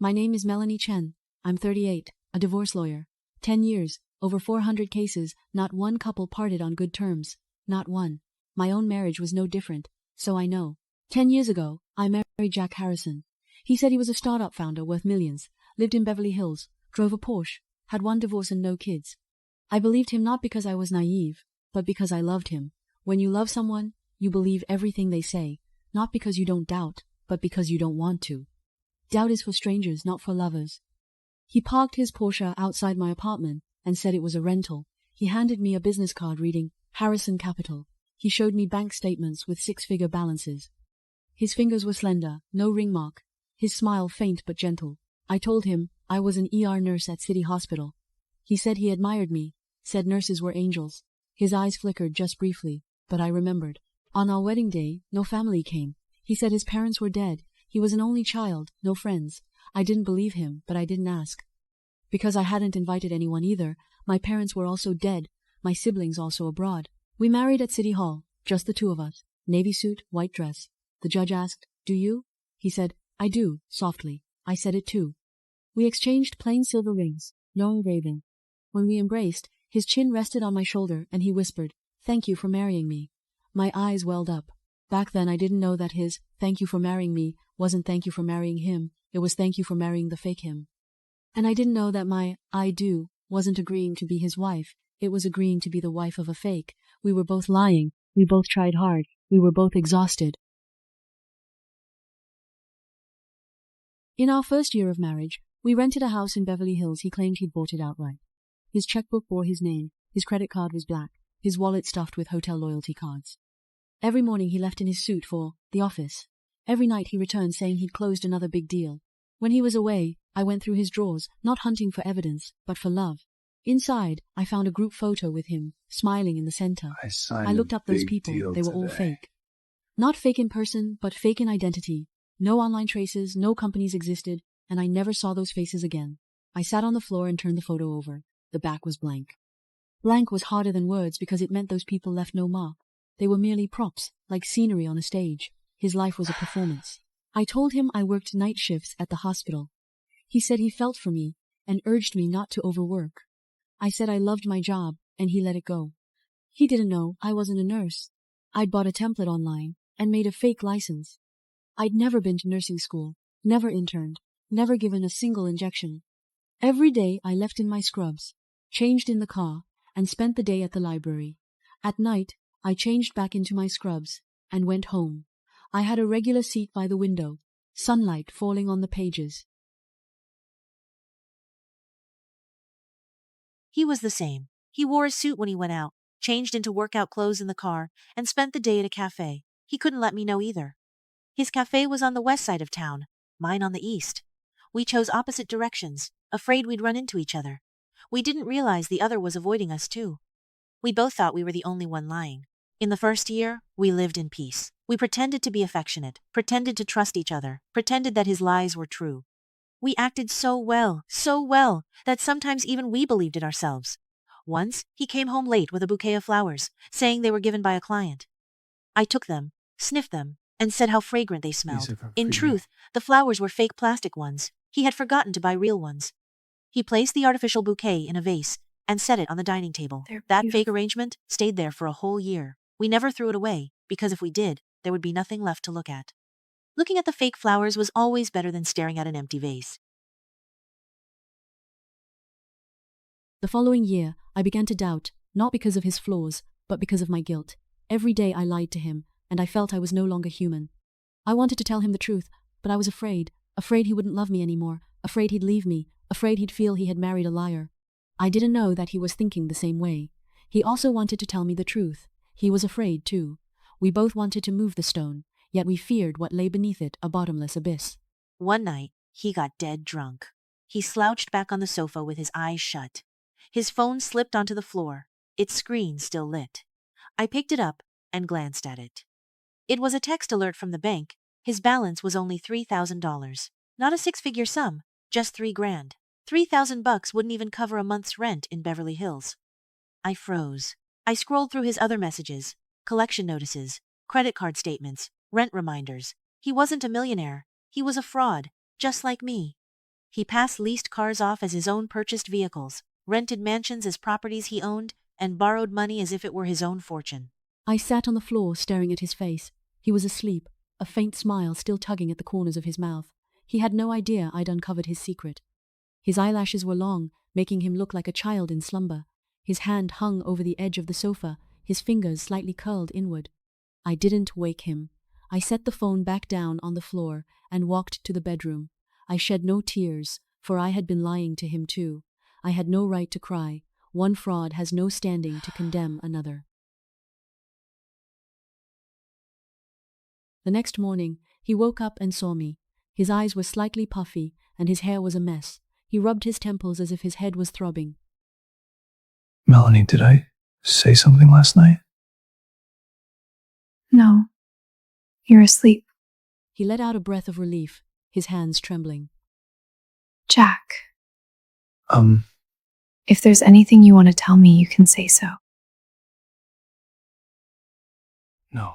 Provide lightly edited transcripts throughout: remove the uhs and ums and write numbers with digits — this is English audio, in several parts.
My name is Melanie Chen. I'm 38, a divorce lawyer. 10 years, over 400 cases, not one couple parted on good terms. Not one. My own marriage was no different, so I know. 10 years ago, I married Jack Harrison. He said he was a startup founder worth millions, lived in Beverly Hills, drove a Porsche, had one divorce and no kids. I believed him not because I was naive, but because I loved him. When you love someone, you believe everything they say, not because you don't doubt, but because you don't want to. Doubt is for strangers, not for lovers. He parked his Porsche outside my apartment and said it was a rental. He handed me a business card reading Harrison Capital. He showed me bank statements with 6-figure balances. His fingers were slender, no ring mark. His smile faint but gentle. I told him I was an ER nurse at City Hospital. He said he admired me, said nurses were angels. His eyes flickered just briefly, but I remembered. On our wedding day, no family came. He said his parents were dead. He was an only child, no friends. I didn't believe him, but I didn't ask. Because I hadn't invited anyone either. My parents were also dead, my siblings also abroad. We married at City Hall, just the two of us. Navy suit, white dress. The judge asked, "Do you?" He said, "I do," softly. I said it too. We exchanged plain silver rings, no engraving. When we embraced, his chin rested on my shoulder and he whispered, "Thank you for marrying me." My eyes welled up. Back then I didn't know that his "thank you for marrying me" wasn't thank you for marrying him, it was thank you for marrying the fake him. And I didn't know that my "I do" wasn't agreeing to be his wife, it was agreeing to be the wife of a fake. We were both lying, we both tried hard, we were both exhausted. In our first year of marriage, we rented a house in Beverly Hills. He claimed he'd bought it outright. His checkbook bore his name, his credit card was black, his wallet stuffed with hotel loyalty cards. Every morning he left in his suit for the office. Every night he returned saying he'd closed another big deal. When he was away, I went through his drawers, not hunting for evidence, but for love. Inside, I found a group photo with him, smiling in the center. I looked up those people, they were all fake. Not fake in person, but fake in identity. No online traces, no companies existed, and I never saw those faces again. I sat on the floor and turned the photo over. The back was blank. Blank was harder than words because it meant those people left no mark. They were merely props, like scenery on a stage. His life was a performance. I told him I worked night shifts at the hospital. He said he felt for me and urged me not to overwork. I said I loved my job, and he let it go. He didn't know I wasn't a nurse. I'd bought a template online and made a fake license. I'd never been to nursing school, never interned, never given a single injection. Every day I left in my scrubs, changed in the car, and spent the day at the library. At night, I changed back into my scrubs and went home. I had a regular seat by the window, sunlight falling on the pages. He was the same. He wore a suit when he went out, changed into workout clothes in the car, and spent the day at a cafe. He couldn't let me know either. His cafe was on the west side of town, mine on the east. We chose opposite directions, afraid we'd run into each other. We didn't realize the other was avoiding us too. We both thought we were the only one lying. In the first year, we lived in peace. We pretended to be affectionate, pretended to trust each other, pretended that his lies were true. We acted so well, that sometimes even we believed it ourselves. Once, he came home late with a bouquet of flowers, saying they were given by a client. I took them, sniffed them, and said how fragrant they smelled. In truth, the flowers were fake plastic ones. He had forgotten to buy real ones. He placed the artificial bouquet in a vase and set it on the dining table. That fake arrangement stayed there for a whole year. We never threw it away, because if we did, there would be nothing left to look at. Looking at the fake flowers was always better than staring at an empty vase. The following year, I began to doubt, not because of his flaws, but because of my guilt. Every day I lied to him, and I felt I was no longer human. I wanted to tell him the truth, but I was afraid he wouldn't love me anymore, afraid he'd leave me, afraid he'd feel he had married a liar. I didn't know that he was thinking the same way. He also wanted to tell me the truth. He was afraid, too. We both wanted to move the stone, yet we feared what lay beneath it, a bottomless abyss. One night, he got dead drunk. He slouched back on the sofa with his eyes shut. His phone slipped onto the floor, its screen still lit. I picked it up and glanced at it. It was a text alert from the bank. His balance was only $3,000. Not a six-figure sum, just $3,000. $3,000 wouldn't even cover a month's rent in Beverly Hills. I froze. I scrolled through his other messages, collection notices, credit card statements, rent reminders. He wasn't a millionaire. He was a fraud, just like me. He passed leased cars off as his own purchased vehicles, rented mansions as properties he owned, and borrowed money as if it were his own fortune. I sat on the floor staring at his face. He was asleep, a faint smile still tugging at the corners of his mouth. He had no idea I'd uncovered his secret. His eyelashes were long, making him look like a child in slumber. His hand hung over the edge of the sofa, his fingers slightly curled inward. I didn't wake him. I set the phone back down on the floor and walked to the bedroom. I shed no tears, for I had been lying to him too. I had no right to cry. One fraud has no standing to condemn another. The next morning, he woke up and saw me. His eyes were slightly puffy, and his hair was a mess. He rubbed his temples as if his head was throbbing. Melanie, did I say something last night? No. You're asleep. He let out a breath of relief, his hands trembling. Jack, Um, if there's anything you want to tell me, you can say so. no.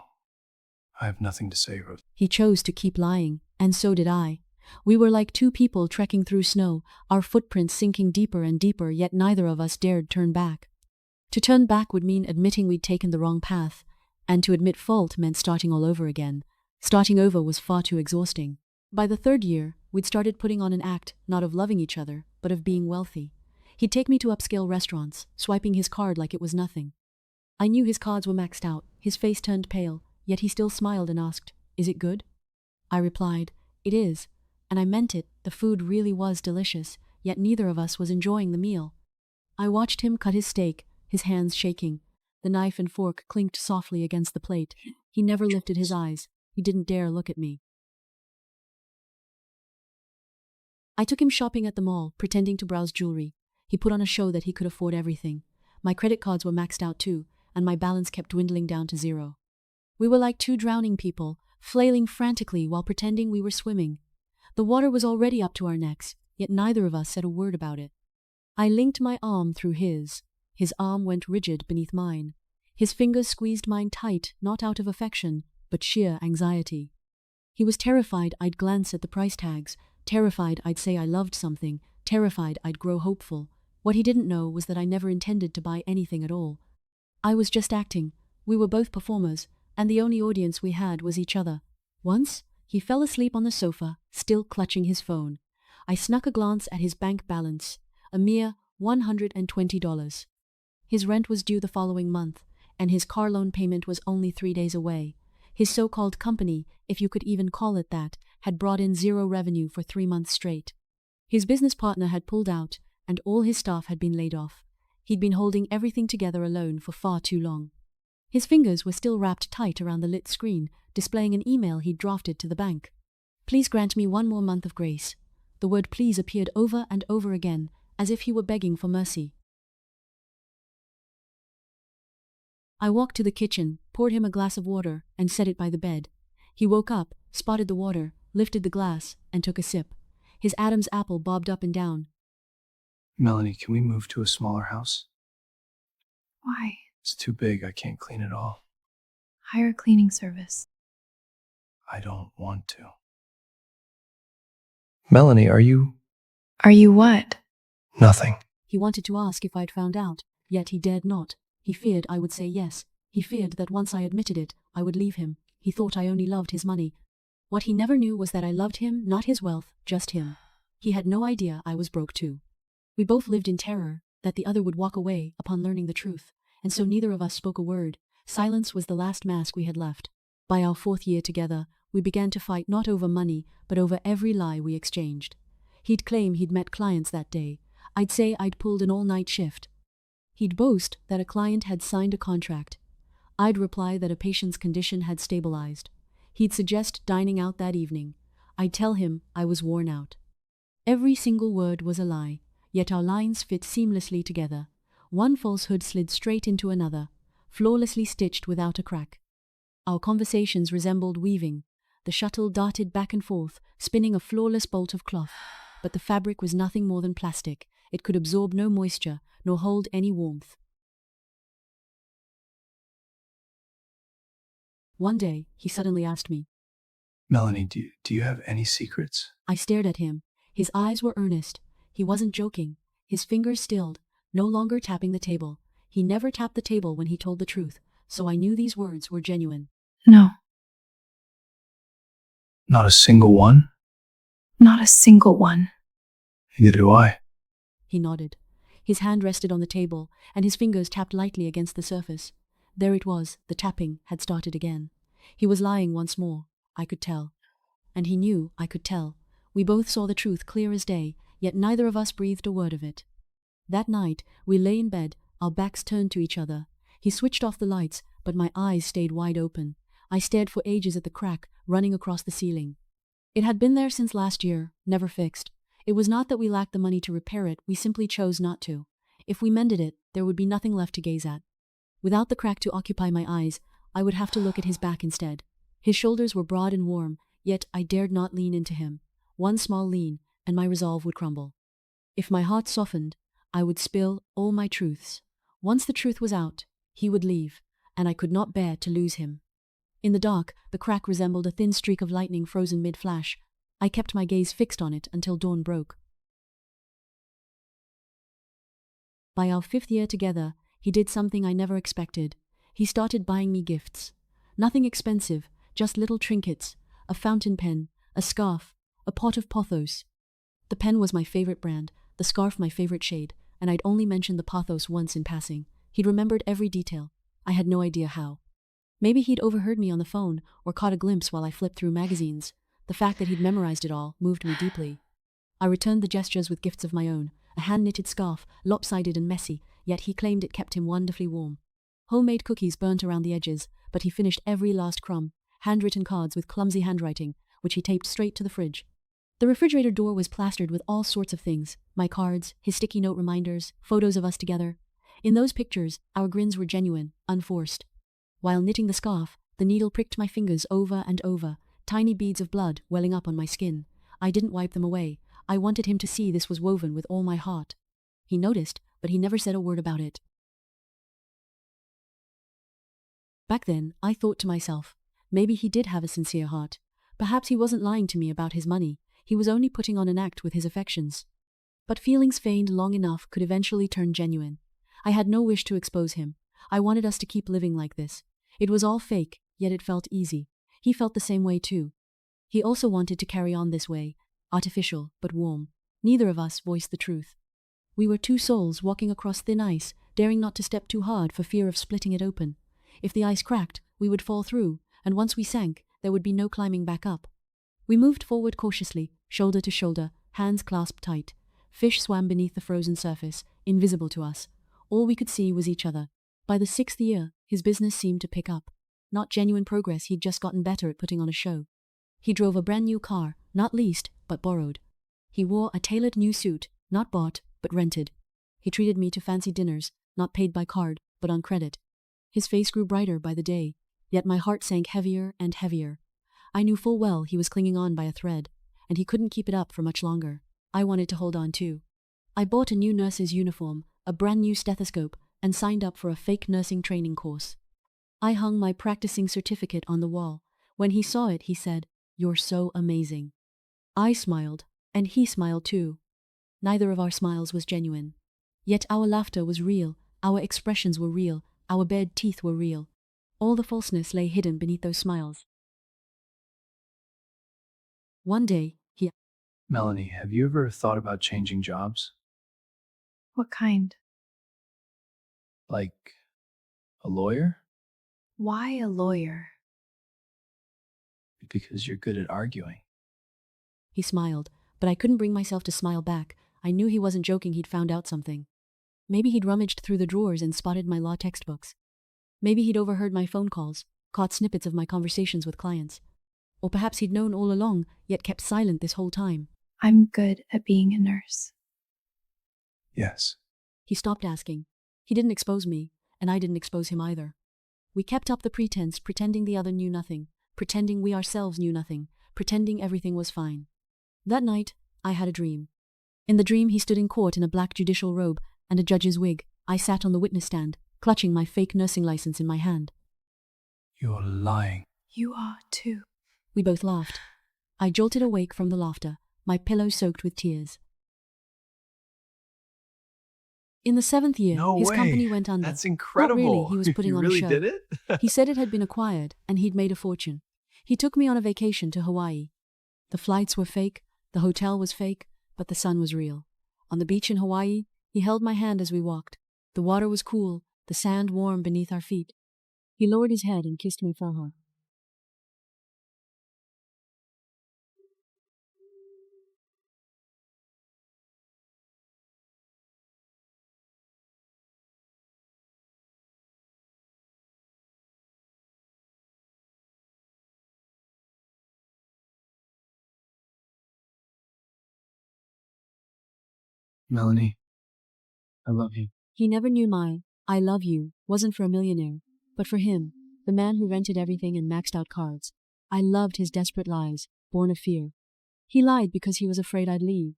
I have nothing to say, Rose. He chose to keep lying, and so did I. We were like two people trekking through snow, our footprints sinking deeper and deeper, yet neither of us dared turn back. To turn back would mean admitting we'd taken the wrong path, and to admit fault meant starting all over again. Starting over was far too exhausting. By the third year, we'd started putting on an act, not of loving each other, but of being wealthy. He'd take me to upscale restaurants, swiping his card like it was nothing. I knew his cards were maxed out. His face turned pale, yet he still smiled and asked, "Is it good?" I replied, "It is," and I meant it. The food really was delicious, yet neither of us was enjoying the meal. I watched him cut his steak, his hands shaking. The knife and fork clinked softly against the plate. He never lifted his eyes. He didn't dare look at me. I took him shopping at the mall, pretending to browse jewelry. He put on a show that he could afford everything. My credit cards were maxed out too, and my balance kept dwindling down to zero. We were like two drowning people, flailing frantically while pretending we were swimming. The water was already up to our necks, yet neither of us said a word about it. I linked my arm through his. His arm went rigid beneath mine. His fingers squeezed mine tight, not out of affection, but sheer anxiety. He was terrified I'd glance at the price tags, terrified I'd say I loved something, terrified I'd grow hopeful. What he didn't know was that I never intended to buy anything at all. I was just acting. We were both performers, and the only audience we had was each other. Once, he fell asleep on the sofa, still clutching his phone. I snuck a glance at his bank balance, a mere $120. His rent was due the following month, and his car loan payment was only 3 days away. His so-called company, if you could even call it that, had brought in zero revenue for 3 months straight. His business partner had pulled out, and all his staff had been laid off. He'd been holding everything together alone for far too long. His fingers were still wrapped tight around the lit screen, displaying an email he'd drafted to the bank. "Please grant me 1 more month of grace." The word "please" appeared over and over again, as if he were begging for mercy. I walked to the kitchen, poured him a glass of water, and set it by the bed. He woke up, spotted the water, lifted the glass, and took a sip. His Adam's apple bobbed up and down. Melanie, can we move to a smaller house? Why? It's too big. I can't clean it all. Hire a cleaning service. I don't want to. Melanie, are you... Are you what? Nothing. He wanted to ask if I'd found out, yet he dared not. He feared I would say yes. He feared that once I admitted it, I would leave him. He thought I only loved his money. What he never knew was that I loved him, not his wealth, just him. He had no idea I was broke too. We both lived in terror that the other would walk away upon learning the truth, and so neither of us spoke a word. Silence was the last mask we had left. By our 4th year together, we began to fight not over money, but over every lie we exchanged. He'd claim he'd met clients that day. I'd say I'd pulled an all-night shift. He'd boast that a client had signed a contract. I'd reply that a patient's condition had stabilized. He'd suggest dining out that evening. I'd tell him I was worn out. Every single word was a lie, yet our lines fit seamlessly together. One falsehood slid straight into another, flawlessly stitched without a crack. Our conversations resembled weaving. The shuttle darted back and forth, spinning a flawless bolt of cloth. But the fabric was nothing more than plastic. It could absorb no moisture, nor hold any warmth. One day, he suddenly asked me, Melanie, do you have any secrets? I stared at him. His eyes were earnest. He wasn't joking. His fingers stilled, no longer tapping the table. He never tapped the table when he told the truth, so I knew these words were genuine. No, Not a single one? not a single one. Neither do I. He nodded. His hand rested on the table, and his fingers tapped lightly against the surface. There it was, the tapping had started again. He was lying once more, I could tell. And he knew I could tell. We both saw the truth clear as day, yet neither of us breathed a word of it. That night, we lay in bed, our backs turned to each other. He switched off the lights, but my eyes stayed wide open. I stared for ages at the crack running across the ceiling. It had been there since last year, never fixed. It was not that we lacked the money to repair it, we simply chose not to. If we mended it, there would be nothing left to gaze at. Without the crack to occupy my eyes, I would have to look at his back instead. His shoulders were broad and warm, yet I dared not lean into him. One small lean, and my resolve would crumble. If my heart softened, I would spill all my truths. Once the truth was out, he would leave, and I could not bear to lose him. In the dark, the crack resembled a thin streak of lightning frozen mid-flash. I kept my gaze fixed on it until dawn broke. By our 5th year together, he did something I never expected. He started buying me gifts. Nothing expensive, just little trinkets, a fountain pen, a scarf, a pot of pothos. The pen was my favorite brand, the scarf my favorite shade, and I'd only mentioned the pothos once in passing. He'd remembered every detail. I had no idea how. Maybe he'd overheard me on the phone or caught a glimpse while I flipped through magazines. The fact that he'd memorized it all moved me deeply. I returned the gestures with gifts of my own, a hand-knitted scarf, lopsided and messy, yet he claimed it kept him wonderfully warm. Homemade cookies burnt around the edges, but he finished every last crumb, handwritten cards with clumsy handwriting, which he taped straight to the fridge. The refrigerator door was plastered with all sorts of things, my cards, his sticky note reminders, photos of us together. In those pictures, our grins were genuine, unforced. While knitting the scarf, the needle pricked my fingers over and over, tiny beads of blood welling up on my skin. I didn't wipe them away. I wanted him to see this was woven with all my heart. He noticed, but he never said a word about it. Back then, I thought to myself, maybe he did have a sincere heart. Perhaps he wasn't lying to me about his money. He was only putting on an act with his affections. But feelings feigned long enough could eventually turn genuine. I had no wish to expose him. I wanted us to keep living like this. It was all fake, yet it felt easy. He felt the same way too. He also wanted to carry on this way, artificial but warm. Neither of us voiced the truth. We were two souls walking across thin ice, daring not to step too hard for fear of splitting it open. If the ice cracked, we would fall through, and once we sank, there would be no climbing back up. We moved forward cautiously, shoulder to shoulder, hands clasped tight. Fish swam beneath the frozen surface, invisible to us. All we could see was each other. By the 6th year, his business seemed to pick up. Not genuine progress, he'd just gotten better at putting on a show. He drove a brand new car, not leased, but borrowed. He wore a tailored new suit, not bought, but rented. He treated me to fancy dinners, not paid by card, but on credit. His face grew brighter by the day, yet my heart sank heavier and heavier. I knew full well he was clinging on by a thread, and he couldn't keep it up for much longer. I wanted to hold on too. I bought a new nurse's uniform, a brand new stethoscope, and signed up for a fake nursing training course. I hung my practicing certificate on the wall. When he saw it, he said, "You're so amazing." I smiled, and he smiled too. Neither of our smiles was genuine. Yet our laughter was real, our expressions were real, our bared teeth were real. All the falseness lay hidden beneath those smiles. One day, he Melanie, have you ever thought about changing jobs? What kind? Like a lawyer? Why a lawyer? Because you're good at arguing. He smiled, but I couldn't bring myself to smile back. I knew he wasn't joking, he'd found out something. Maybe he'd rummaged through the drawers and spotted my law textbooks. Maybe he'd overheard my phone calls, caught snippets of my conversations with clients. Or perhaps he'd known all along, yet kept silent this whole time. I'm good at being a nurse. Yes. He stopped asking. He didn't expose me, and I didn't expose him either. We kept up the pretense, pretending the other knew nothing, pretending we ourselves knew nothing, pretending everything was fine. That night, I had a dream. In the dream, he stood in court in a black judicial robe and a judge's wig. I sat on the witness stand, clutching my fake nursing license in my hand. You're lying. You are too. We both laughed. I jolted awake from the laughter. my pillow soaked with tears. In the 7th year, No his way. company went under. That's Not incredible. really, he was putting You on really a show. did it? He said it had been acquired, and he'd made a fortune. He took me on a vacation to Hawaii. The flights were fake, the hotel was fake, but the sun was real. On the beach in Hawaii, he held my hand as we walked. The water was cool, the sand warm beneath our feet. He lowered his head and kissed me from her. Melanie, I love you. He never knew my "I love you" wasn't for a millionaire, but for him, the man who rented everything and maxed out cards. I loved his desperate lies, born of fear. He lied because he was afraid I'd leave.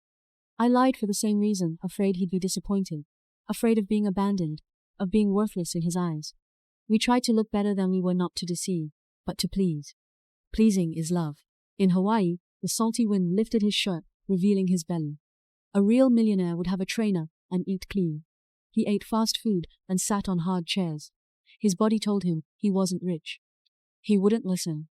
I lied for the same reason, afraid he'd be disappointed, afraid of being abandoned, of being worthless in his eyes. We tried to look better than we were, not to deceive, but to please. Pleasing is love. In Hawaii, the salty wind lifted his shirt, revealing his belly. A real millionaire would have a trainer and eat clean. He ate fast food and sat on hard chairs. His body told him he wasn't rich. He wouldn't listen.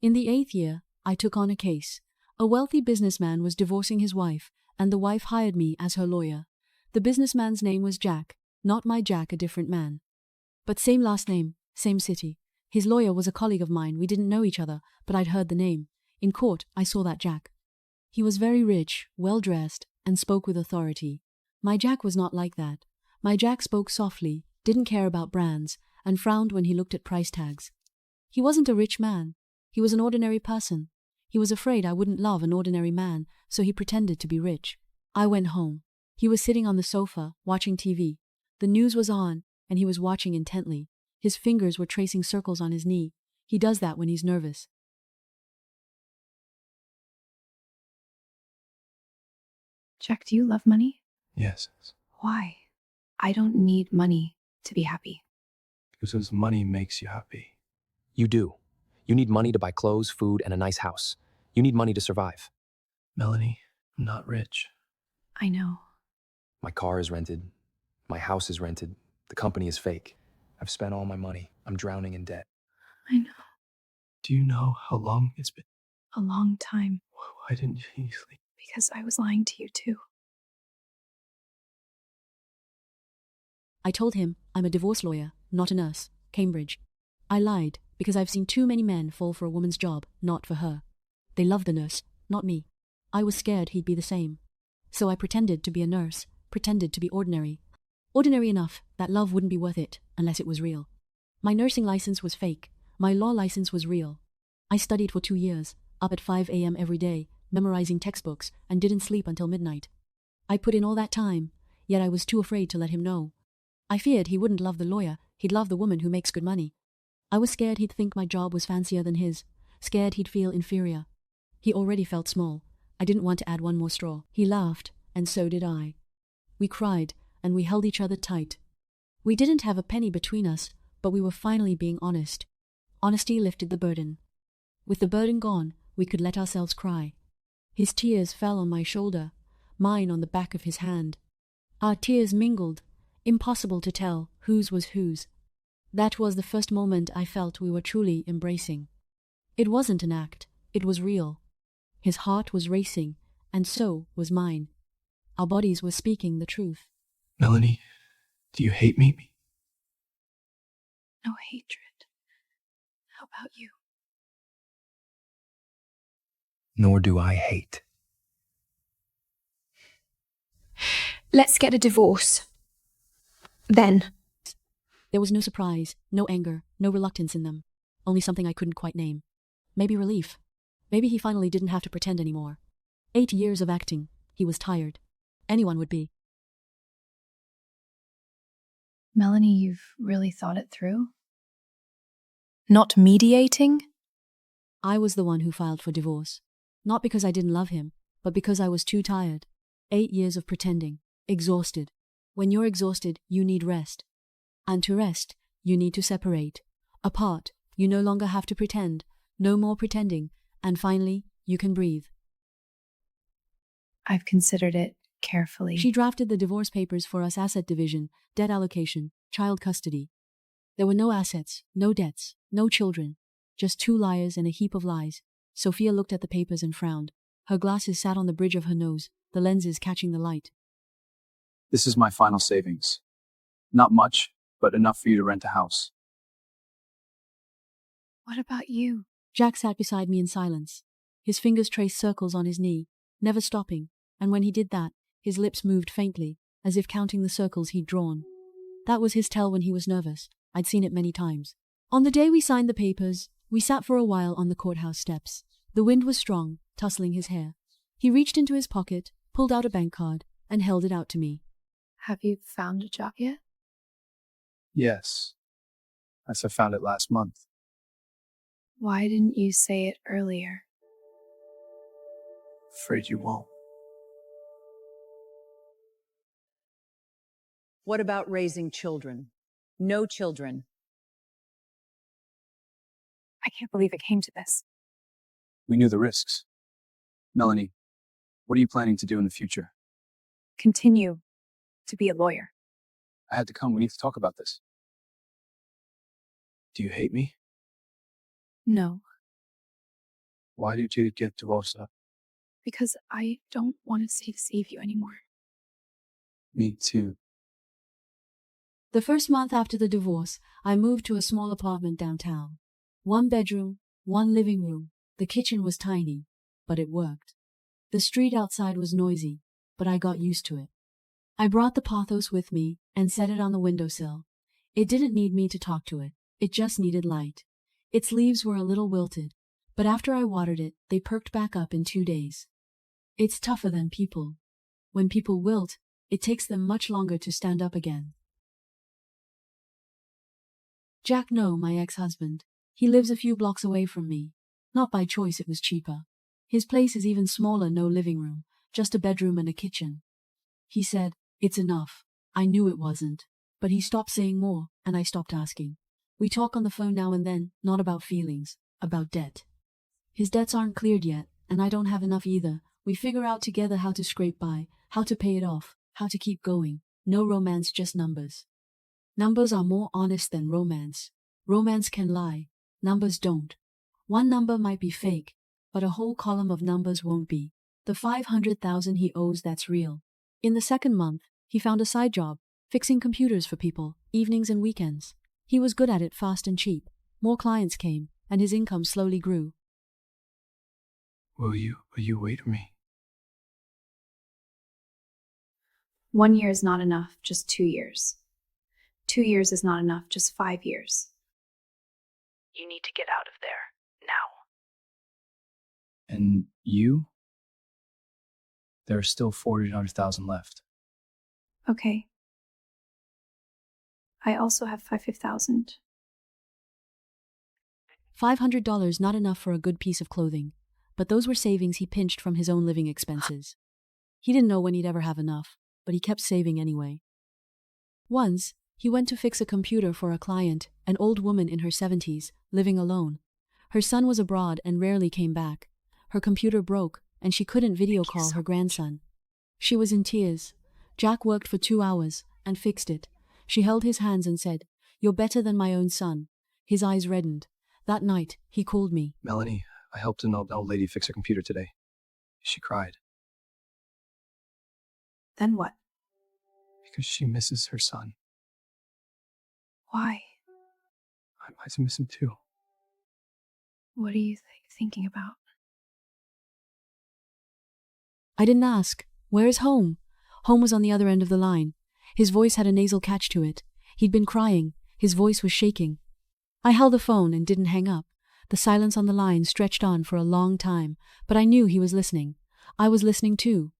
In the 8th year, I took on a case. A wealthy businessman was divorcing his wife, and the wife hired me as her lawyer. The businessman's name was Jack, not my Jack, a different man. But same last name, same city. His lawyer was a colleague of mine. We didn't know each other, but I'd heard the name. In court, I saw that Jack. He was very rich, well-dressed, and spoke with authority. My Jack was not like that. My Jack spoke softly, didn't care about brands, and frowned when he looked at price tags. He wasn't a rich man. He was an ordinary person. He was afraid I wouldn't love an ordinary man, so he pretended to be rich. I went home. He was sitting on the sofa, watching TV. The news was on, and he was watching intently. His fingers were tracing circles on his knee. He does that when he's nervous. Jack, do you love money? Yes. Why? I don't need money to be happy. Because money makes you happy. You do. You need money to buy clothes, food, and a nice house. You need money to survive. Melanie, I'm not rich. I know. My car is rented. My house is rented. The company is fake. I've spent all my money. I'm drowning in debt. I know. Do you know how long it's been? A long time. Why didn't you sleep? Because I was lying to you too. I told him I'm a divorce lawyer, not a nurse. Cambridge. I lied because I've seen too many men fall for a woman's job, not for her. They love the nurse, not me. I was scared he'd be the same. So I pretended to be a nurse, pretended to be ordinary. Ordinary enough that love wouldn't be worth it unless it was real. My nursing license was fake. My law license was real. I studied for 2 years, up at 5 a.m. every day, memorizing textbooks, and didn't sleep until midnight. I put in all that time, yet I was too afraid to let him know. I feared he wouldn't love the lawyer, he'd love the woman who makes good money. I was scared he'd think my job was fancier than his, scared he'd feel inferior. He already felt small. I didn't want to add one more straw. He laughed, and so did I. We cried, and we held each other tight. We didn't have a penny between us, but we were finally being honest. Honesty lifted the burden. With the burden gone, we could let ourselves cry. His tears fell on my shoulder, mine on the back of his hand. Our tears mingled, impossible to tell whose was whose. That was the first moment I felt we were truly embracing. It wasn't an act, it was real. His heart was racing, and so was mine. Our bodies were speaking the truth. Melanie, do you hate me? No hatred. How about you? Nor do I hate. Let's get a divorce. Then. There was no surprise, no anger, no reluctance in them. Only something I couldn't quite name. Maybe relief. Maybe he finally didn't have to pretend anymore. 8 years of acting. He was tired. Anyone would be. Melanie, you've really thought it through? Not mediating? I was the one who filed for divorce. Not because I didn't love him, but because I was too tired. 8 years of pretending. Exhausted. When you're exhausted, you need rest. And to rest, you need to separate. Apart, you no longer have to pretend. No more pretending. And finally, You can breathe. I've considered it carefully. She drafted the divorce papers for us: asset division, debt allocation, child custody. There were no assets, no debts, no children, just 2 liars and a heap of lies. Sophia looked at the papers and frowned. Her glasses sat on the bridge of her nose, the lenses catching the light. This is my final savings. Not much, but enough for you to rent a house. What about you? Jack sat beside me in silence. His fingers traced circles on his knee, never stopping, and when he did that, his lips moved faintly, as if counting the circles he'd drawn. That was his tell when he was nervous. I'd seen it many times. On the day we signed the papers, we sat for a while on the courthouse steps. The wind was strong, tussling his hair. He reached into his pocket, pulled out a bank card, and held it out to me. Have you found a job yet? Yes. As I found it last month. Why didn't you say it earlier? Afraid you won't. What about raising children? No children. I can't believe it came to this. We knew the risks. Melanie, what are you planning to do in the future? Continue to be a lawyer. I had to come. We need to talk about this. Do you hate me? No, Why did you get divorced? because I don't want to save you anymore. Me too. The first month after the divorce, I moved to a small apartment downtown. 1 bedroom, 1 living room. The kitchen was tiny, but it worked. The street outside was noisy, but I got used to it. I brought the pothos with me and set it on the windowsill. It didn't need me to talk to it. It just needed light. Its leaves were a little wilted, but after I watered it, they perked back up in 2 days. It's tougher than people. When people wilt, it takes them much longer to stand up again. Jack, no, my ex-husband. He lives a few blocks away from me. Not by choice, it was cheaper. His place is even smaller, no living room, just a bedroom and a kitchen. He said, "It's enough." I knew it wasn't, but he stopped saying more, and I stopped asking. We talk on the phone now and then, not about feelings, about debt. His debts aren't cleared yet, and I don't have enough either. We figure out together how to scrape by, how to pay it off, how to keep going. No romance, just numbers. Numbers are more honest than romance. Romance can lie. Numbers don't. One number might be fake, but a whole column of numbers won't be. The 500,000 he owes, that's real. In the second month, he found a side job, fixing computers for people, evenings and weekends. He was good at it, fast and cheap. More clients came, and his income slowly grew. Will you wait for me? 1 year is not enough, just 2 years. 2 years is not enough, just 5 years. You need to get out of there, now. And you? There are still 400,000 left. Okay. I also have 5,000. $500 not enough for a good piece of clothing, but those were savings he pinched from his own living expenses. He didn't know when he'd ever have enough, but he kept saving anyway. Once, he went to fix a computer for a client, an old woman in her 70s, living alone. Her son was abroad and rarely came back. Her computer broke, and she couldn't video call her grandson. She was in tears. Jack worked for 2 hours and fixed it. She held his hands and said, "You're better than my own son." His eyes reddened. That night, he called me. Melanie, I helped an old lady fix her computer today. She cried. Then what? Because she misses her son. Why? I might miss him too. What are you thinking about? I didn't ask. Where is home? Home was on the other end of the line. His voice had a nasal catch to it. He'd been crying. His voice was shaking. I held the phone and didn't hang up. The silence on the line stretched on for a long time, but I knew he was listening. I was listening too.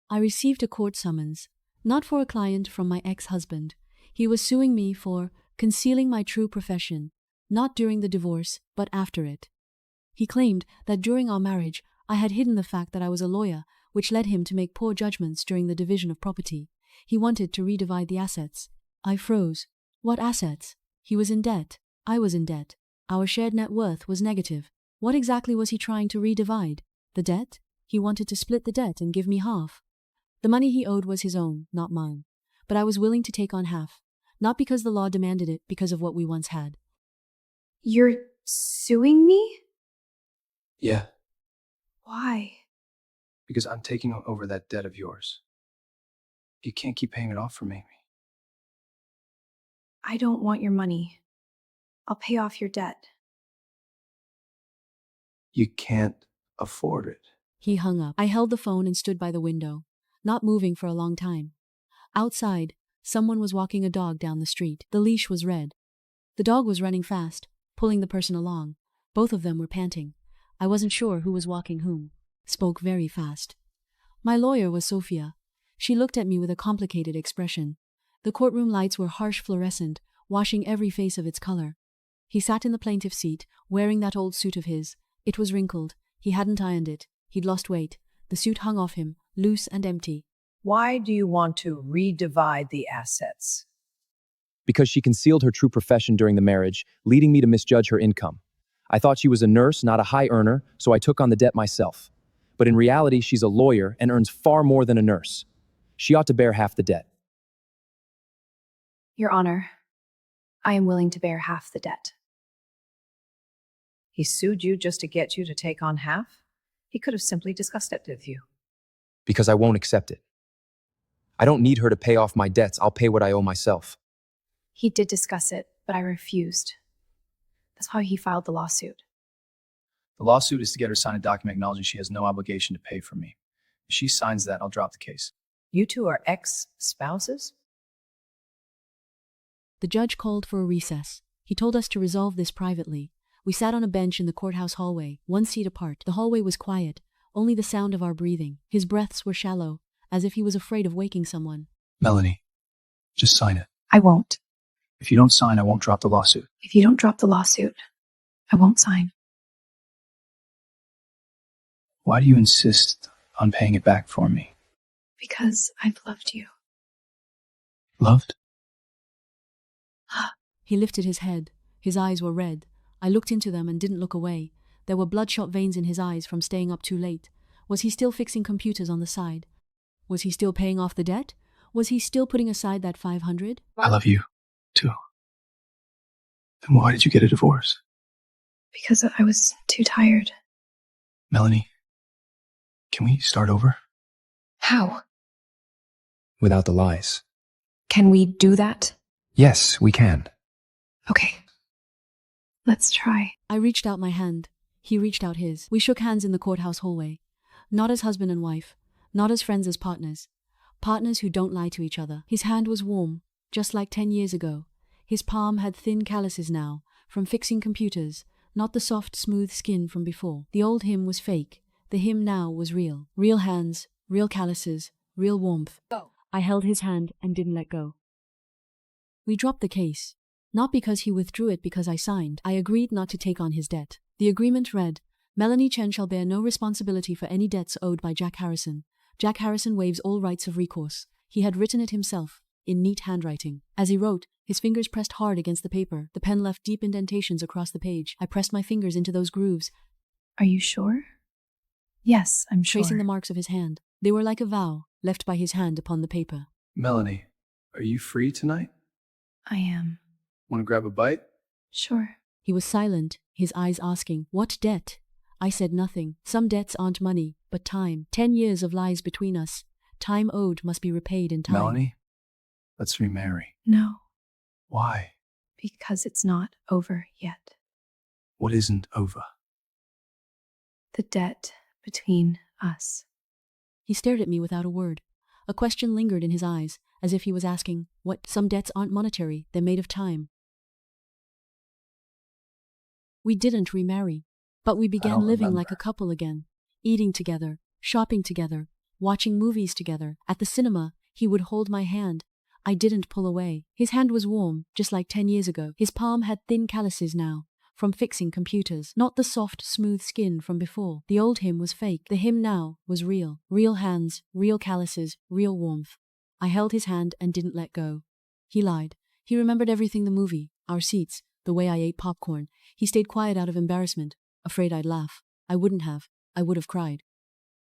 I received a court summons, not for a client, from my ex-husband. He was suing me for concealing my true profession, not during the divorce, but after it. He claimed that during our marriage, I had hidden the fact that I was a lawyer, which led him to make poor judgments during the division of property. He wanted to redivide the assets. I froze. What assets? He was in debt. I was in debt. Our shared net worth was negative. What exactly was he trying to redivide? The debt? He wanted to split the debt and give me half. The money he owed was his own, not mine. But I was willing to take on half. Not because the law demanded it, because of what we once had. You're suing me? Yeah, Why? because I'm taking over that debt of yours. You can't keep paying it off for me. I don't want your money. I'll pay off your debt. You can't afford it. He hung up. I held the phone and stood by the window, not moving for a long time. Outside, someone was walking a dog down the street. The leash was red. The dog was running fast, pulling the person along. Both of them were panting. I wasn't sure who was walking whom. Spoke very fast. My lawyer was Sophia. She looked at me with a complicated expression. The courtroom lights were harsh fluorescent, washing every face of its color. He sat in the plaintiff's seat, wearing that old suit of his. It was wrinkled. He hadn't ironed it. He'd lost weight. The suit hung off him, loose and empty. Why do you want to redivide the assets? Because she concealed her true profession during the marriage, leading me to misjudge her income. I thought she was a nurse, not a high earner, so I took on the debt myself. But in reality, she's a lawyer and earns far more than a nurse. She ought to bear half the debt. Your Honor, I am willing to bear half the debt. He sued you just to get you to take on half? He could have simply discussed it with you. Because I won't accept it. I don't need her to pay off my debts. I'll pay what I owe myself. He did discuss it, but I refused. That's why he filed the lawsuit. The lawsuit is to get her to sign a document acknowledging she has no obligation to pay for me. If she signs that, I'll drop the case. You two are ex-spouses? The judge called for a recess. He told us to resolve this privately. We sat on a bench in the courthouse hallway, 1 seat apart. The hallway was quiet, only the sound of our breathing. His breaths were shallow, as if he was afraid of waking someone. Melanie, just sign it. I won't. If you don't sign, I won't drop the lawsuit. If you don't drop the lawsuit, I won't sign. Why do you insist on paying it back for me? Because I've loved you. Loved? He lifted his head. His eyes were red. I looked into them and didn't look away. There were bloodshot veins in his eyes from staying up too late. Was he still fixing computers on the side? Was he still paying off the debt? Was he still putting aside that 500? I love you, too. Then why did you get a divorce? Because I was too tired. Melanie, can we start over? How? Without the lies. Can we do that? Yes, we can. Okay. Let's try. I reached out my hand. He reached out his. We shook hands in the courthouse hallway. Not as husband and wife. Not as friends, as partners. Partners who don't lie to each other. His hand was warm, just like 10 years ago. His palm had thin calluses now, from fixing computers, not the soft, smooth skin from before. The old him was fake. The him now was real. Real hands, real calluses, real warmth. Go. I held his hand and didn't let go. We dropped the case. Not because he withdrew it, because I signed. I agreed not to take on his debt. The agreement read, Melanie Chen shall bear no responsibility for any debts owed by Jack Harrison. Jack Harrison waives all rights of recourse. He had written it himself, in neat handwriting. As he wrote, his fingers pressed hard against the paper. The pen left deep indentations across the page. I pressed my fingers into those grooves. Are you sure? Yes, I'm sure. Tracing the marks of his hand. They were like a vow, left by his hand upon the paper. Melanie, are you free tonight? I am. Want to grab a bite? Sure. He was silent, his eyes asking, what debt? I said nothing. Some debts aren't money, but time. 10 years of lies between us. Time owed must be repaid in time. Melanie, let's remarry. No, Why? because it's not over yet. What isn't over? The debt between us. He stared at me without a word. A question lingered in his eyes, as if he was asking, what? Some debts aren't monetary, they're made of time. We didn't remarry, but we began living like a couple again, eating together, shopping together, watching movies together. At the cinema, he would hold my hand. I didn't pull away. His hand was warm, just like 10 years ago. His palm had thin calluses now, from fixing computers, not the soft, smooth skin from before. The old him was fake. The him now was real. Real hands, real calluses, real warmth. I held his hand and didn't let go. He lied. He remembered everything: the movie, our seats, the way I ate popcorn. He stayed quiet out of embarrassment, afraid I'd laugh. I wouldn't have. I would have cried.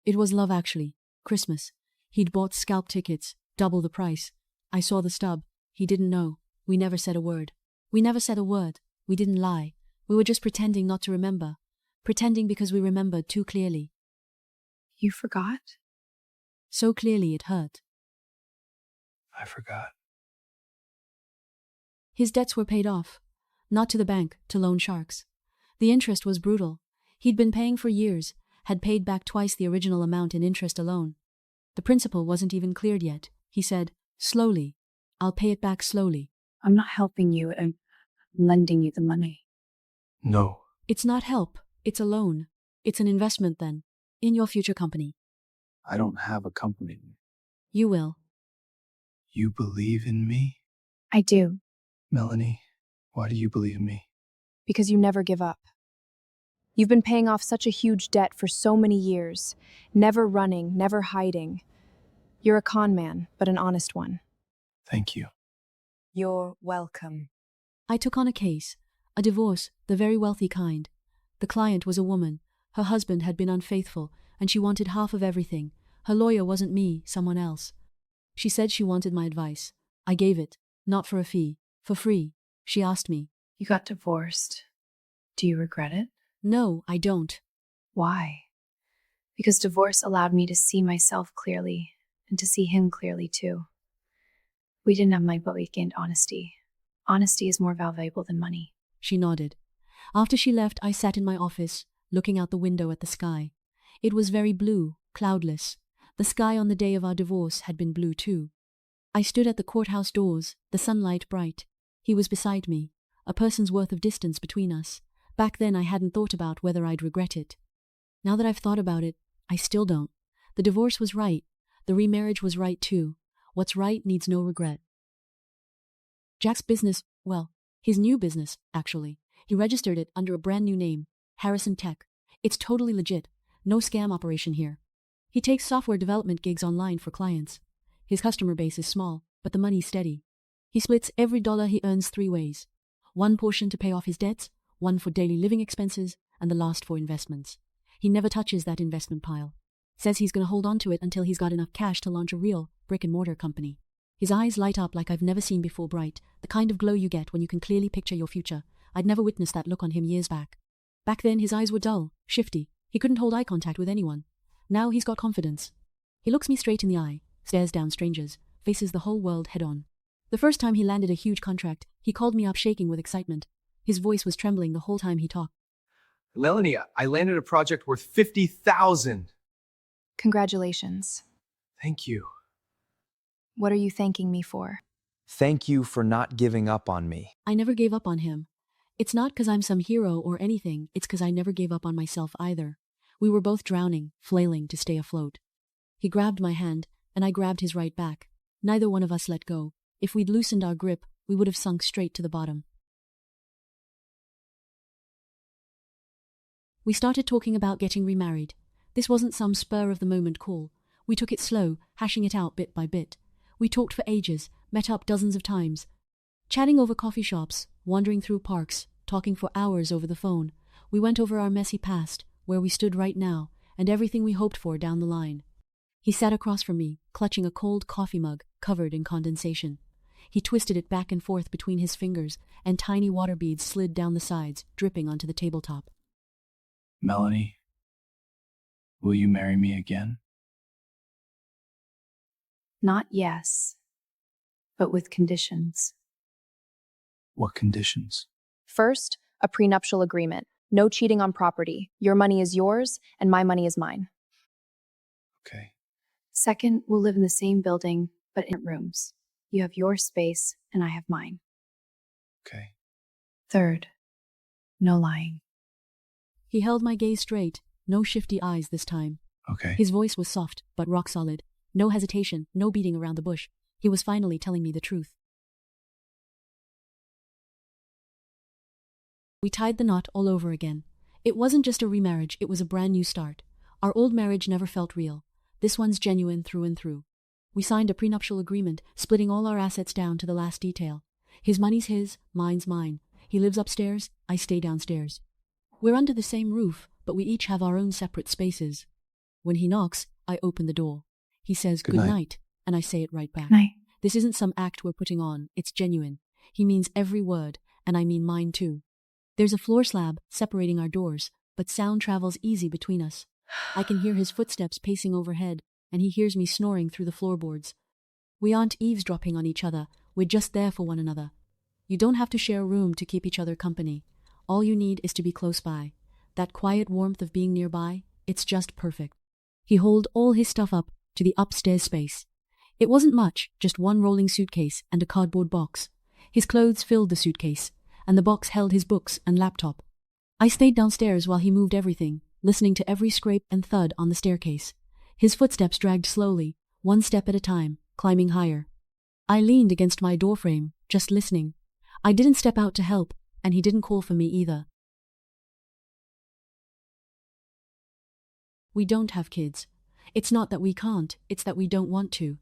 It was Love Actually. Christmas. He'd bought scalp tickets, double the price. I saw the stub. He didn't know. We never said a word. We never said a word. We didn't lie. We were just pretending not to remember. Pretending because we remembered too clearly. You forgot? So clearly it hurt. I forgot. His debts were paid off. Not to the bank, to loan sharks. The interest was brutal. He'd been paying for years, had paid back twice the original amount in interest alone. The principal wasn't even cleared yet. He said, slowly. I'll pay it back slowly. I'm not helping you. I'm lending you the money. No. It's not help. It's a loan. It's an investment then. In your future company. I don't have a company. You will. You believe in me? I do. Melanie, why do you believe in me? Because you never give up. You've been paying off such a huge debt for so many years, never running, never hiding. You're a con man, but an honest one. Thank you. You're welcome. I took on a case. A divorce, the very wealthy kind. The client was a woman. Her husband had been unfaithful, and she wanted half of everything. Her lawyer wasn't me, someone else. She said she wanted my advice. I gave it, not for a fee, for free. She asked me. You got divorced. Do you regret it? No, I don't. Why? Because divorce allowed me to see myself clearly, and to see him clearly too. We didn't have money, but we gained honesty. Honesty is more valuable than money. She nodded. After she left, I sat in my office, looking out the window at the sky. It was very blue, cloudless. The sky on the day of our divorce had been blue too. I stood at the courthouse doors, the sunlight bright. He was beside me, a person's worth of distance between us. Back then I hadn't thought about whether I'd regret it. Now that I've thought about it, I still don't. The divorce was right. The remarriage was right too. What's right needs no regret. Jack's business, well, his new business, actually. He registered it under a brand new name, Harrison Tech. It's totally legit. No scam operation here. He takes software development gigs online for clients. His customer base is small, but the money's steady. He splits every dollar he earns 3 ways. 1 portion to pay off his debts, 1 for daily living expenses, and the last for investments. He never touches that investment pile. Says he's going to hold on to it until he's got enough cash to launch a real brick-and-mortar company. His eyes light up like I've never seen before, bright, the kind of glow you get when you can clearly picture your future. I'd never witnessed that look on him years back. Back then his eyes were dull, shifty. He couldn't hold eye contact with anyone. Now he's got confidence. He looks me straight in the eye, stares down strangers, faces the whole world head-on. The first time he landed a huge contract, he called me up shaking with excitement. His voice was trembling the whole time he talked. Melanie, I landed a project worth $50,000. Congratulations. Thank you. What are you thanking me for? Thank you for not giving up on me. I never gave up on him. It's not 'cause I'm some hero or anything, it's 'cause I never gave up on myself either. We were both drowning, flailing to stay afloat. He grabbed my hand, and I grabbed his right back. Neither one of us let go. If we'd loosened our grip, we would have sunk straight to the bottom. We started talking about getting remarried. This wasn't some spur-of-the-moment call. We took it slow, hashing it out bit by bit. We talked for ages, met up dozens of times, chatting over coffee shops, wandering through parks, talking for hours over the phone. We went over our messy past, where we stood right now, and everything we hoped for down the line. He sat across from me, clutching a cold coffee mug covered in condensation. He twisted it back and forth between his fingers, and tiny water beads slid down the sides, dripping onto the tabletop. Melanie, will you marry me again? Not yes, but with conditions. What conditions? First, a prenuptial agreement. No cheating on property. Your money is yours, and my money is mine. Okay. Second, we'll live in the same building, but in rooms. You have your space, and I have mine. Okay. Third, no lying. He held my gaze straight, no shifty eyes this time. Okay. His voice was soft, but rock solid. No hesitation, no beating around the bush. He was finally telling me the truth. We tied the knot all over again. It wasn't just a remarriage, it was a brand new start. Our old marriage never felt real. This one's genuine through and through. We signed a prenuptial agreement, splitting all our assets down to the last detail. His money's his, mine's mine. He lives upstairs, I stay downstairs. We're under the same roof, but we each have our own separate spaces. When he knocks, I open the door. He says, Good "Good night." night," and I say it right back. Night. This isn't some act we're putting on, it's genuine. He means every word, and I mean mine too. There's a floor slab separating our doors, but sound travels easy between us. I can hear his footsteps pacing overhead, and he hears me snoring through the floorboards. We aren't eavesdropping on each other, we're just there for one another. You don't have to share a room to keep each other company. All you need is to be close by. That quiet warmth of being nearby, it's just perfect. He hauled all his stuff up to the upstairs space. It wasn't much, just one rolling suitcase and a cardboard box. His clothes filled the suitcase, and the box held his books and laptop. I stayed downstairs while he moved everything, listening to every scrape and thud on the staircase. His footsteps dragged slowly, one step at a time, climbing higher. I leaned against my doorframe, just listening. I didn't step out to help, and he didn't call for me either. We don't have kids. It's not that we can't, it's that we don't want to.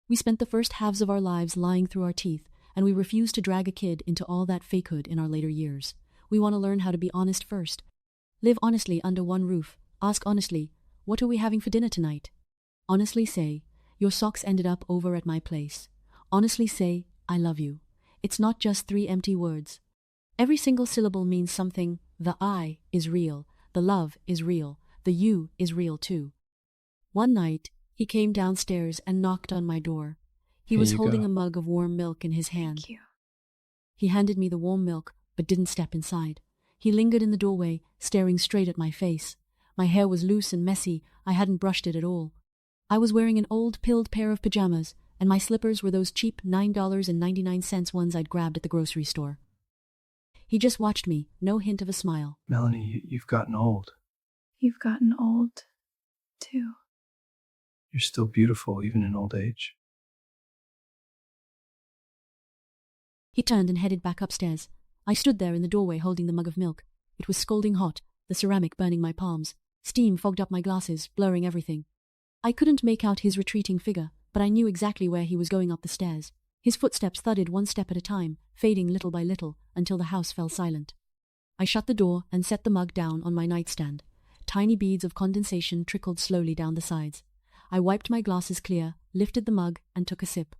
We spent the first halves of our lives lying through our teeth, and we refuse to drag a kid into all that fakehood in our later years. We want to learn how to be honest first. Live honestly under one roof. Ask honestly, "What are we having for dinner tonight?" Honestly say, "Your socks ended up over at my place." Honestly say, "I love you." It's not just 3 empty words. Every single syllable means something. The I is real. The love is real. The you is real too. One night, he came downstairs and knocked on my door. He Here was you holding go. a mug of warm milk in his hand. Thank you. He handed me the warm milk, but didn't step inside. He lingered in the doorway, staring straight at my face. My hair was loose and messy. I hadn't brushed it at all. I was wearing an old pilled pair of pajamas, and my slippers were those cheap $9.99 ones I'd grabbed at the grocery store. He just watched me, no hint of a smile. Melanie, you've gotten old. You've gotten old, too. You're still beautiful, even in old age. He turned and headed back upstairs. I stood there in the doorway holding the mug of milk. It was scalding hot, the ceramic burning my palms. Steam fogged up my glasses, blurring everything. I couldn't make out his retreating figure, but I knew exactly where he was going up the stairs. His footsteps thudded one step at a time, fading little by little, until the house fell silent. I shut the door and set the mug down on my nightstand. Tiny beads of condensation trickled slowly down the sides. I wiped my glasses clear, lifted the mug, and took a sip.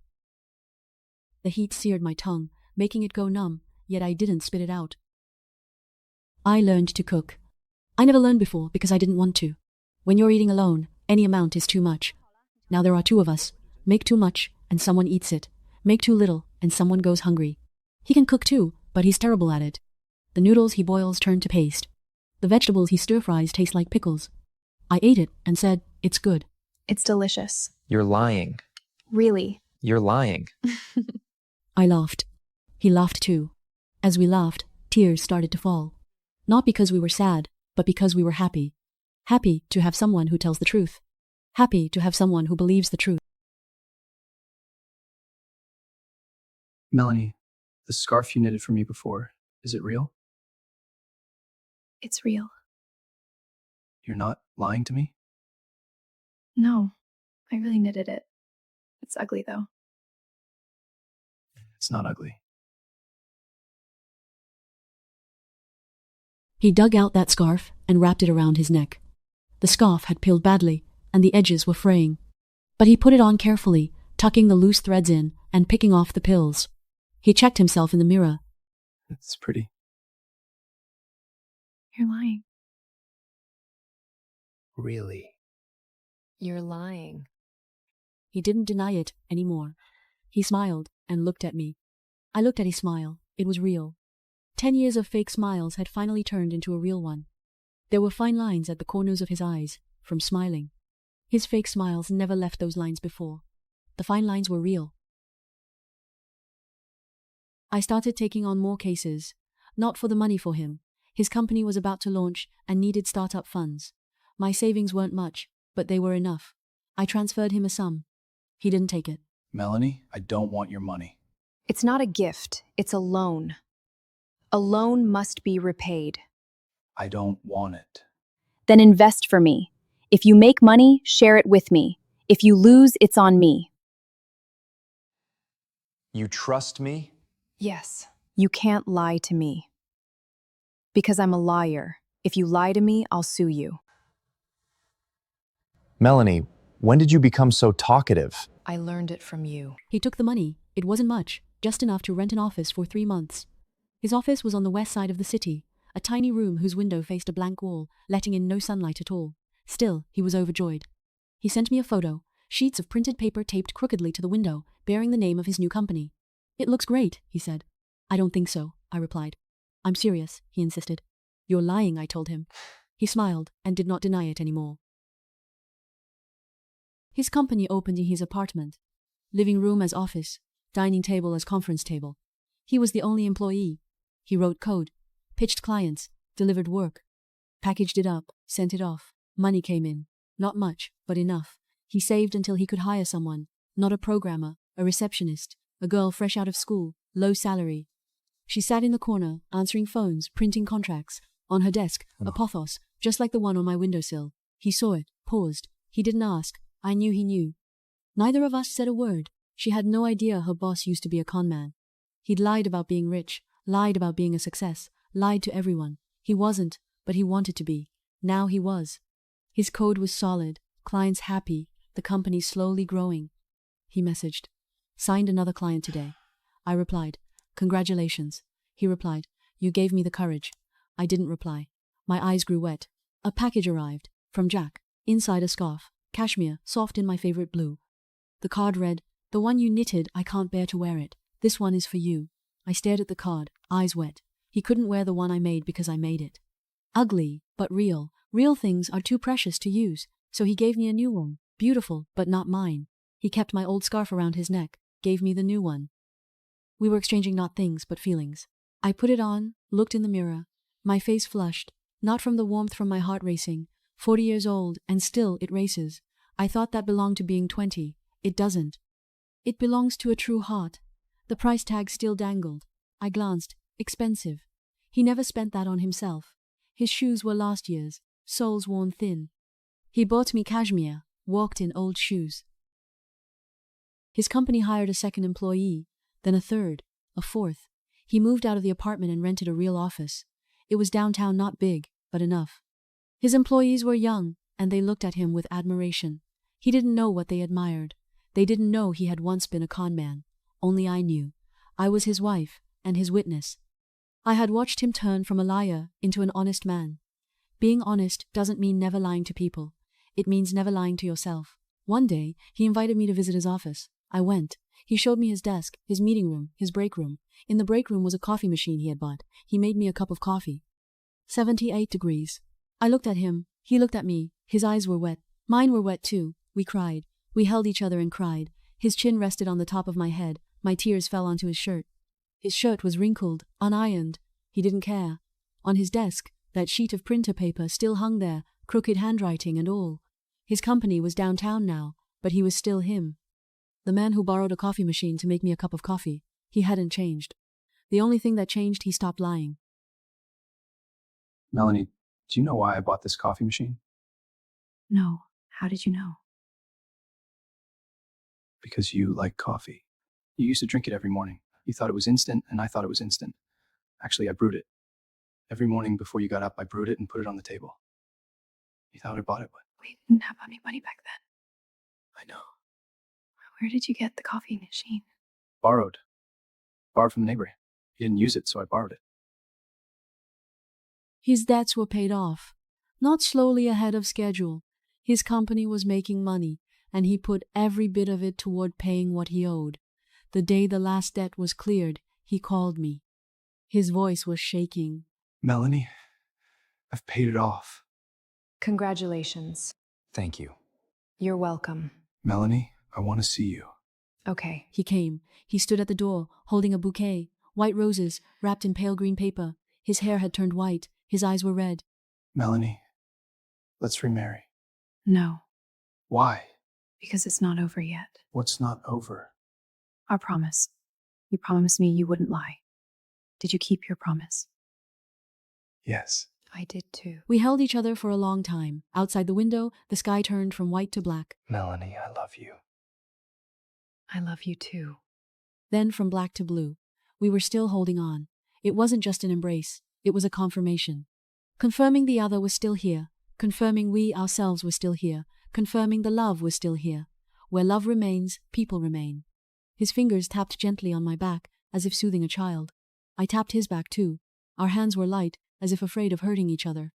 The heat seared my tongue, making it go numb, yet I didn't spit it out. I learned to cook. I never learned before because I didn't want to. When you're eating alone, any amount is too much. Now there are 2 of us. Make too much, and someone eats it. Make too little, and someone goes hungry. He can cook too, but he's terrible at it. The noodles he boils turn to paste. The vegetables he stir-fries taste like pickles. I ate it and said, "It's good." It's delicious. You're lying. Really. You're lying. I laughed. He laughed too. As we laughed, tears started to fall. Not because we were sad, but because we were happy. Happy to have someone who tells the truth. Happy to have someone who believes the truth. Melanie, the scarf you knitted for me before, is it real? It's real. You're not lying to me? No, I really knitted it. It's ugly, though. It's not ugly. He dug out that scarf and wrapped it around his neck. The scarf had peeled badly, and the edges were fraying. But he put it on carefully, tucking the loose threads in and picking off the pills. He checked himself in the mirror. It's pretty. You're lying. Really? You're lying. He didn't deny it anymore. He smiled and looked at me. I looked at his smile. It was real. 10 years of fake smiles had finally turned into a real one. There were fine lines at the corners of his eyes, from smiling. His fake smiles never left those lines before. The fine lines were real. I started taking on more cases, not for the money for him. His company was about to launch and needed startup funds. My savings weren't much, but they were enough. I transferred him a sum. He didn't take it. Melanie, I don't want your money. It's not a gift, it's a loan. A loan must be repaid. I don't want it. Then invest for me. If you make money, share it with me. If you lose, it's on me. You trust me? Yes. You can't lie to me. Because I'm a liar. If you lie to me, I'll sue you. Melanie, when did you become so talkative? I learned it from you. He took the money. It wasn't much, just enough to rent an office for 3 months. His office was on the west side of the city, a tiny room whose window faced a blank wall, letting in no sunlight at all. Still, he was overjoyed. He sent me a photo, sheets of printed paper taped crookedly to the window, bearing the name of his new company. It looks great, he said. I don't think so, I replied. I'm serious, he insisted. You're lying, I told him. He smiled and did not deny it anymore. His company opened in his apartment. Living room as office, dining table as conference table. He was the only employee. He wrote code, pitched clients, delivered work, packaged it up, sent it off. Money came in. Not much, but enough. He saved until he could hire someone, not a programmer, a receptionist, a girl fresh out of school, low salary. She sat in the corner, answering phones, printing contracts. On her desk, a pothos, just like the one on my windowsill. He saw it, paused. He didn't ask. I knew he knew. Neither of us said a word. She had no idea her boss used to be a con man. He'd lied about being rich, lied about being a success, lied to everyone. He wasn't, but he wanted to be. Now he was. His code was solid, clients happy, the company slowly growing. He messaged. Signed another client today. I replied, congratulations. He replied, you gave me the courage. I didn't reply. My eyes grew wet. A package arrived, from Jack, inside a scarf, cashmere, soft in my favorite blue. The card read, the one you knitted, I can't bear to wear it. This one is for you. I stared at the card, eyes wet. He couldn't wear the one I made because I made it. Ugly, but real. Real things are too precious to use, so he gave me a new one. Beautiful, but not mine. He kept my old scarf around his neck, gave me the new one. We were exchanging not things, but feelings. I put it on, looked in the mirror. My face flushed, not from the warmth from my heart racing. 40 years old, and still it races. I thought that belonged to being 20. It doesn't. It belongs to a true heart. The price tag still dangled. I glanced. Expensive. He never spent that on himself. His shoes were last year's, soles worn thin. He bought me cashmere, walked in old shoes. His company hired a second employee, then a third, a fourth. He moved out of the apartment and rented a real office. It was downtown, not big, but enough. His employees were young, and they looked at him with admiration. He didn't know what they admired. They didn't know he had once been a con man. Only I knew. I was his wife, and his witness. I had watched him turn from a liar into an honest man. Being honest doesn't mean never lying to people. It means never lying to yourself. One day, he invited me to visit his office. I went. He showed me his desk, his meeting room, his break room. In the break room was a coffee machine he had bought. He made me a cup of coffee. 78 degrees. I looked at him. He looked at me. His eyes were wet. Mine were wet too. We cried. We held each other and cried. His chin rested on the top of my head. My tears fell onto his shirt. His shirt was wrinkled, unironed. He didn't care. On his desk, that sheet of printer paper still hung there, crooked handwriting and all. His company was downtown now, but he was still him. The man who borrowed a coffee machine to make me a cup of coffee. He hadn't changed. The only thing that changed, he stopped lying. Melanie, do you know why I bought this coffee machine? No. How did you know? Because you like coffee. You used to drink it every morning. You thought it was instant, and I thought it was instant. Actually, I brewed it. Every morning before you got up, I brewed it and put it on the table. You thought I bought it, but We didn't have any money back then. I know. Where did you get the coffee machine? Borrowed. Borrowed from the neighbor. He didn't use it, so I borrowed it. His debts were paid off, not slowly ahead of schedule. His company was making money, and he put every bit of it toward paying what he owed. The day the last debt was cleared, he called me. His voice was shaking. Melanie, I've paid it off. Congratulations. Thank you. You're welcome. Melanie, I want to see you. Okay. He came. He stood at the door, holding a bouquet, white roses wrapped in pale green paper. His hair had turned white. His eyes were red. Melanie, let's remarry. No, Why? because it's not over yet. What's not over? Our promise. You promised me you wouldn't lie. Did you keep your promise? Yes. I did too. We held each other for a long time. Outside the window, the sky turned from white to black. Melanie, I love you. I love you too. Then from black to blue. We were still holding on. It wasn't just an embrace. It was a confirmation. confirming the other was still here, confirming we ourselves were still here, confirming the love was still here. Where love remains, people remain. His fingers tapped gently on my back, as if soothing a child. I tapped his back too. Our hands were light, as if afraid of hurting each other.